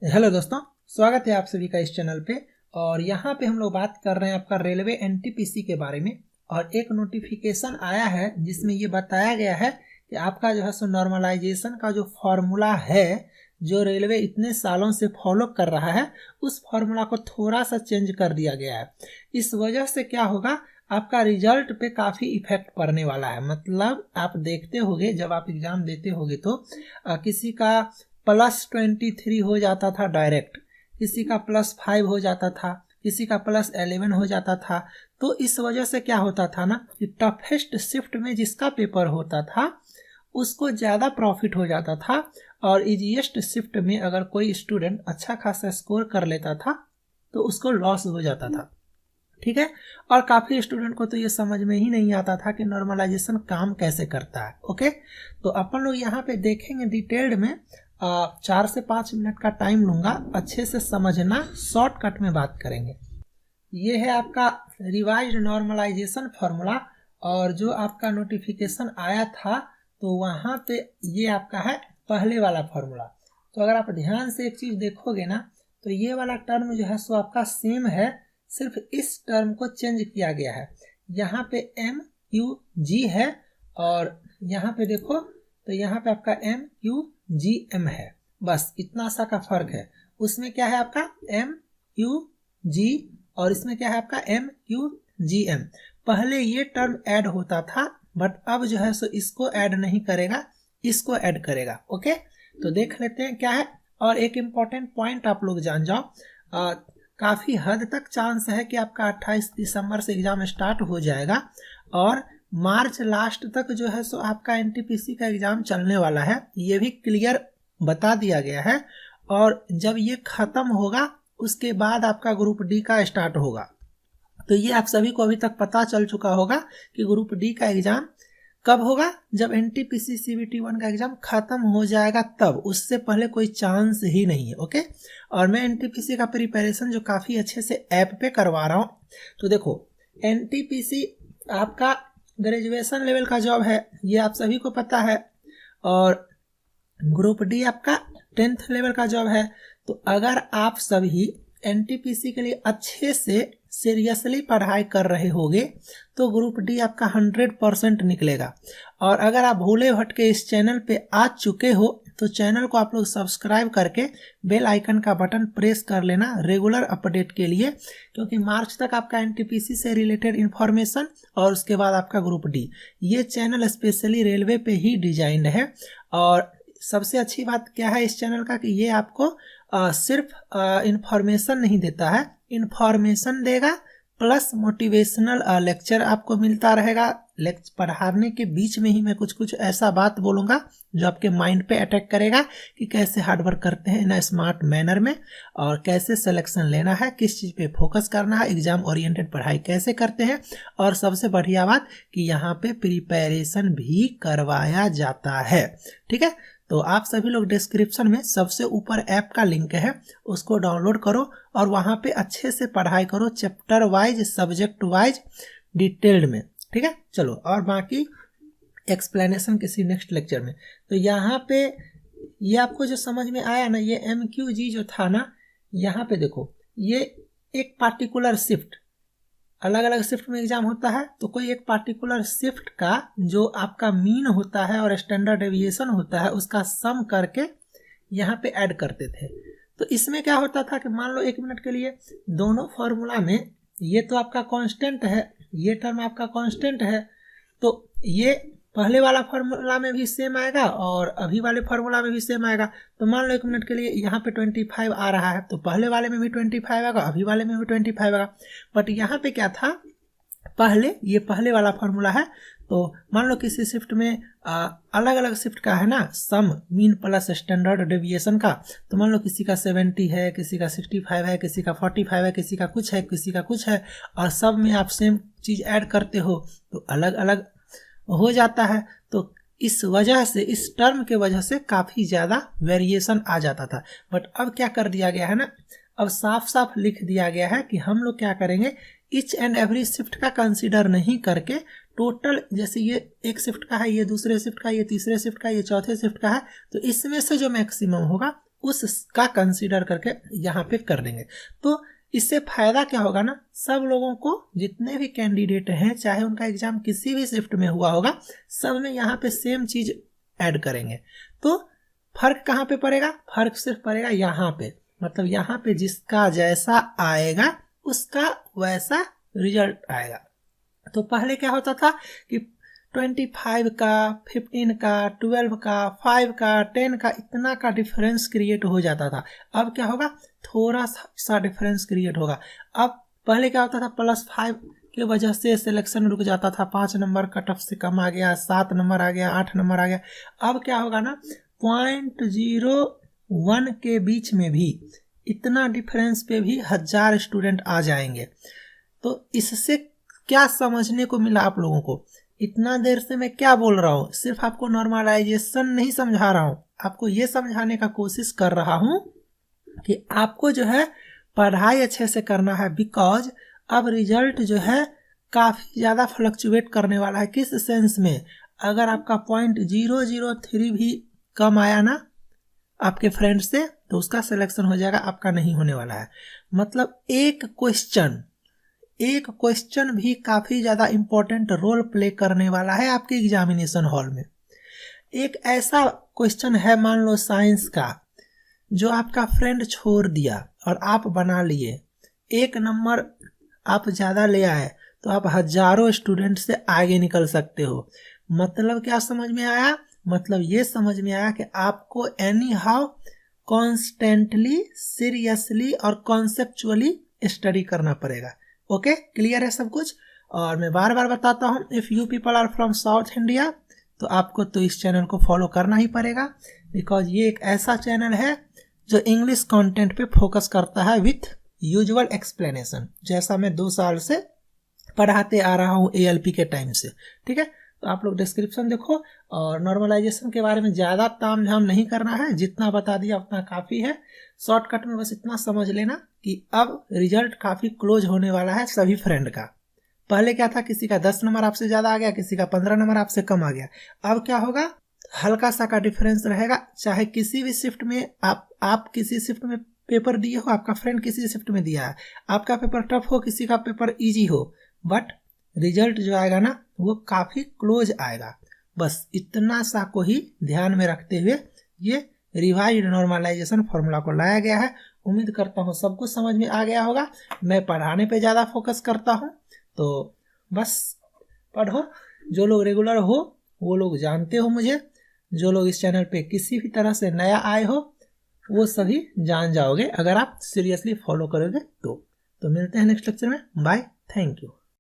Hello दोस्तों, स्वागत है आप सभी का इस चैनल पे। और यहाँ पे हम लोग बात कर रहे हैं आपका रेलवे एनटीपीसी के बारे में। और एक नोटिफिकेशन आया है जिसमें ये बताया गया है कि आपका जो है सो नॉर्मलाइजेशन का जो फॉर्मूला है, जो रेलवे इतने सालों से फॉलो कर रहा है, उस फॉर्मूला को थोड़ा सा चेंज कर दिया गया है। इस वजह से क्या होगा, आपका रिजल्ट पे काफ़ी इफेक्ट पड़ने वाला है। मतलब आप देखते होगे, जब आप एग्जाम देते होगे तो किसी का +23 हो जाता था डायरेक्ट, किसी का +5 हो जाता था, किसी का +11 हो जाता था। तो इस वजह से क्या होता था ना कि टफेस्ट शिफ्ट में जिसका पेपर होता था उसको ज़्यादा प्रॉफिट हो जाता था, और इजीएस्ट शिफ्ट में अगर कोई स्टूडेंट अच्छा खासा स्कोर कर लेता था तो उसको लॉस हो जाता था। ठीक है। और काफ़ी स्टूडेंट को तो ये समझ में ही नहीं आता था कि नॉर्मलाइजेशन काम कैसे करता है। ओके, तो अपन लोग यहाँ पे देखेंगे डिटेल्ड में। 4 से 5 मिनट का टाइम लूँगा, अच्छे से समझना, शॉर्टकट में बात करेंगे। ये है आपका रिवाइज्ड नॉर्मलाइजेशन फार्मूला। और जो आपका नोटिफिकेशन आया था तो वहाँ पे ये आपका है पहले वाला फार्मूला। तो अगर आप ध्यान से एक चीज़ देखोगे ना, तो ये वाला टर्म जो है सो आपका सेम है, सिर्फ इस टर्म को चेंज किया गया है। यहाँ पे MQG है और यहाँ पे देखो तो यहाँ पे आपका MQGM है। बस इतना सा का फर्क है। उसमें क्या है आपका MQG और इसमें क्या है आपका MQGM। पहले ये टर्म ऐड होता था, बट अब जो है सो इसको ऐड नहीं करेगा, इसको ऐड करेगा। ओके, तो देख लेते हैं क्या है। और एक इम्पॉर्टेंट पॉइंट आप लोग जान जाओ, काफ़ी हद तक चांस है कि आपका 28 दिसंबर से एग्ज़ाम स्टार्ट हो जाएगा और मार्च लास्ट तक जो है सो आपका एनटीपीसी का एग्ज़ाम चलने वाला है। ये भी क्लियर बता दिया गया है। और जब ये ख़त्म होगा उसके बाद आपका ग्रुप डी का स्टार्ट होगा। तो ये आप सभी को अभी तक पता चल चुका होगा कि ग्रुप डी का एग्ज़ाम कब होगा, जब एनटीपीसी CBT 1 का एग्ज़ाम ख़त्म हो जाएगा तब, उससे पहले कोई चांस ही नहीं है। ओके, और मैं एनटीपीसी का प्रिपरेशन जो काफ़ी अच्छे से ऐप पे करवा रहा हूँ। तो देखो, एनटीपीसी आपका ग्रेजुएशन लेवल का जॉब है, ये आप सभी को पता है। और ग्रुप डी आपका 10th लेवल का जॉब है। तो अगर आप सभी एनटीपीसी के लिए अच्छे से सीरियसली पढ़ाई कर रहे होगे तो ग्रुप डी आपका 100% निकलेगा। और अगर आप भूले भटके इस चैनल पे आ चुके हो तो चैनल को आप लोग सब्सक्राइब करके बेल आइकन का बटन प्रेस कर लेना रेगुलर अपडेट के लिए, क्योंकि मार्च तक आपका एनटीपीसी से रिलेटेड इन्फॉर्मेशन और उसके बाद आपका ग्रुप डी, ये चैनल स्पेशली रेलवे पे ही डिजाइंड है। और सबसे अच्छी बात क्या है इस चैनल का कि ये आपको सिर्फ इंफॉर्मेशन नहीं देता है, इंफॉर्मेशन देगा प्लस मोटिवेशनल लेक्चर आपको मिलता रहेगा। पढ़ाने के बीच में ही मैं कुछ कुछ ऐसा बात बोलूँगा जो आपके माइंड पे अटैक करेगा कि कैसे हार्डवर्क करते हैं इन स्मार्ट मैनर में, और कैसे सिलेक्शन लेना है, किस चीज़ पे फोकस करना है, एग्जाम ओरिएंटेड पढ़ाई कैसे करते हैं। और सबसे बढ़िया बात कि यहाँ पे प्रिपरेशन भी करवाया जाता है। ठीक है, तो आप सभी लोग डिस्क्रिप्शन में सबसे ऊपर ऐप का लिंक है, उसको डाउनलोड करो और वहाँ पे अच्छे से पढ़ाई करो, chapter wise, subject wise, detailed में। ठीक है, चलो और बाकी एक्सप्लेनेशन किसी नेक्स्ट लेक्चर में। तो यहाँ पे ये आपको जो समझ में आया ना, ये MQG जो था ना, यहाँ पे देखो ये एक पार्टिकुलर शिफ्ट, अलग अलग शिफ्ट में एग्जाम होता है, तो कोई एक पार्टिकुलर शिफ्ट का जो आपका मीन होता है और स्टैंडर्ड डेविएशन होता है उसका सम करके यहाँ पे ऐड करते थे। तो इसमें क्या होता था कि मान लो 1 मिनट के लिए दोनों फार्मूला में ये तो आपका कांस्टेंट है, ये टर्म आपका कांस्टेंट है, तो ये पहले वाला फार्मूला में भी सेम आएगा और अभी वाले फार्मूला में भी सेम आएगा। तो मान लो 1 मिनट के लिए यहाँ पे 25 आ रहा है, तो पहले वाले में भी 25 आएगा, अभी वाले में भी 25 आएगा। बट यहाँ पे क्या था, ये पहले वाला फार्मूला है। तो मान लो किसी शिफ्ट में अलग अलग शिफ्ट का है ना सम, मीन प्लस स्टैंडर्ड डेविएशन का। तो मान लो किसी का 70 है, किसी का 65 है, किसी का 45 है, किसी का कुछ है, किसी का कुछ है, और सब में आप सेम चीज़ ऐड करते हो तो अलग अलग हो जाता है। तो इस वजह से, इस टर्म के वजह से काफ़ी ज़्यादा वेरिएशन आ जाता था। बट अब क्या कर दिया गया है ना, अब साफ साफ लिख दिया गया है कि हम लोग क्या करेंगे, ईच एंड एवरी शिफ्ट का कंसीडर नहीं करके टोटल, जैसे ये एक शिफ्ट का है, ये दूसरे शिफ्ट का, ये तीसरे शिफ्ट का, ये चौथे शिफ्ट का है, तो इसमें से जो मैक्सिमम होगा उसका कंसीडर करके यहाँ पे कर देंगे। तो इससे फायदा क्या होगा ना, सब लोगों को, जितने भी कैंडिडेट हैं, चाहे उनका एग्जाम किसी भी शिफ्ट में हुआ होगा, सब में यहाँ पे सेम चीज ऐड करेंगे। तो फर्क कहाँ पे पड़ेगा, फर्क सिर्फ पड़ेगा यहाँ पे, मतलब यहाँ पे जिसका जैसा आएगा उसका वैसा रिजल्ट आएगा। तो पहले क्या होता था कि 25 का, 15 का, 12 का, 5 का, 10 का, इतना का डिफरेंस क्रिएट हो जाता था। अब क्या होगा, थोड़ा सा डिफरेंस क्रिएट होगा। अब पहले क्या होता था, +5 की वजह से सिलेक्शन रुक जाता था, 5 नंबर कट ऑफ से कम आ गया, 7 नंबर आ गया, 8 नंबर आ गया। अब क्या होगा ना, 0.01 के बीच में भी, इतना डिफरेंस पे भी 1000 स्टूडेंट आ जाएंगे। तो इससे क्या समझने को मिला आप लोगों को, इतना देर से मैं क्या बोल रहा हूँ, सिर्फ आपको नॉर्मलाइजेशन नहीं समझा रहा हूँ, आपको ये समझाने का कोशिश कर रहा हूँ कि आपको जो है पढ़ाई अच्छे से करना है। बिकॉज अब रिजल्ट जो है काफ़ी ज़्यादा फ्लक्चुएट करने वाला है। किस सेंस में, अगर आपका 0.003 भी कम आया ना आपके फ्रेंड से, तो उसका सिलेक्शन हो जाएगा, आपका नहीं होने वाला है। मतलब एक क्वेश्चन भी काफ़ी ज़्यादा इम्पोर्टेंट रोल प्ले करने वाला है आपके एग्जामिनेशन हॉल में। एक ऐसा क्वेश्चन है, मान लो साइंस का, जो आपका फ्रेंड छोड़ दिया और आप बना लिए, 1 नंबर आप ज़्यादा ले आए, तो आप हजारों स्टूडेंट से आगे निकल सकते हो। मतलब क्या समझ में आया, मतलब ये समझ में आया कि आपको एनी हाउ कॉन्स्टेंटली, सीरियसली और कॉन्सेप्चुअली स्टडी करना पड़ेगा। ओके, क्लियर है सब कुछ। और मैं बार बार बताता हूँ, if you people are from South India, तो आपको तो इस चैनल को फॉलो करना ही पड़ेगा, बिकॉज ये एक ऐसा चैनल है जो इंग्लिश कंटेंट पे फोकस करता है विथ यूजुअल एक्सप्लेनेशन, जैसा मैं 2 साल से पढ़ाते आ रहा हूँ ALP के टाइम से। ठीक है, तो आप लोग डिस्क्रिप्शन देखो। और नॉर्मलाइजेशन के बारे में ज़्यादा ताम झाम नहीं करना है, जितना बता दिया उतना काफ़ी है। शॉर्टकट में बस इतना समझ लेना कि अब रिजल्ट काफ़ी क्लोज होने वाला है सभी फ्रेंड का। पहले क्या था, किसी का 10 नंबर आपसे ज़्यादा आ गया, किसी का 15 नंबर आपसे कम आ गया। अब क्या होगा, हल्का सा का डिफरेंस रहेगा। चाहे किसी भी शिफ्ट में आप किसी शिफ्ट में पेपर दिए हो, आपका फ्रेंड किसी शिफ्ट में दिया है, आपका पेपर टफ हो, किसी का पेपर ईजी हो, बट रिजल्ट जो आएगा ना वो काफ़ी क्लोज आएगा। बस इतना सा को ही ध्यान में रखते हुए ये रिवाइज्ड नॉर्मलाइजेशन फॉर्मूला को लाया गया है। उम्मीद करता हूँ सब कुछ समझ में आ गया होगा। मैं पढ़ाने पे ज़्यादा फोकस करता हूँ, तो बस पढ़ो। जो लोग रेगुलर हो वो लोग जानते हो मुझे, जो लोग इस चैनल पे किसी भी तरह से नया आए हो वो सभी जान जाओगे अगर आप सीरियसली फॉलो करोगे तो मिलते हैं नेक्स्ट लेक्चर में। Bye, thank you.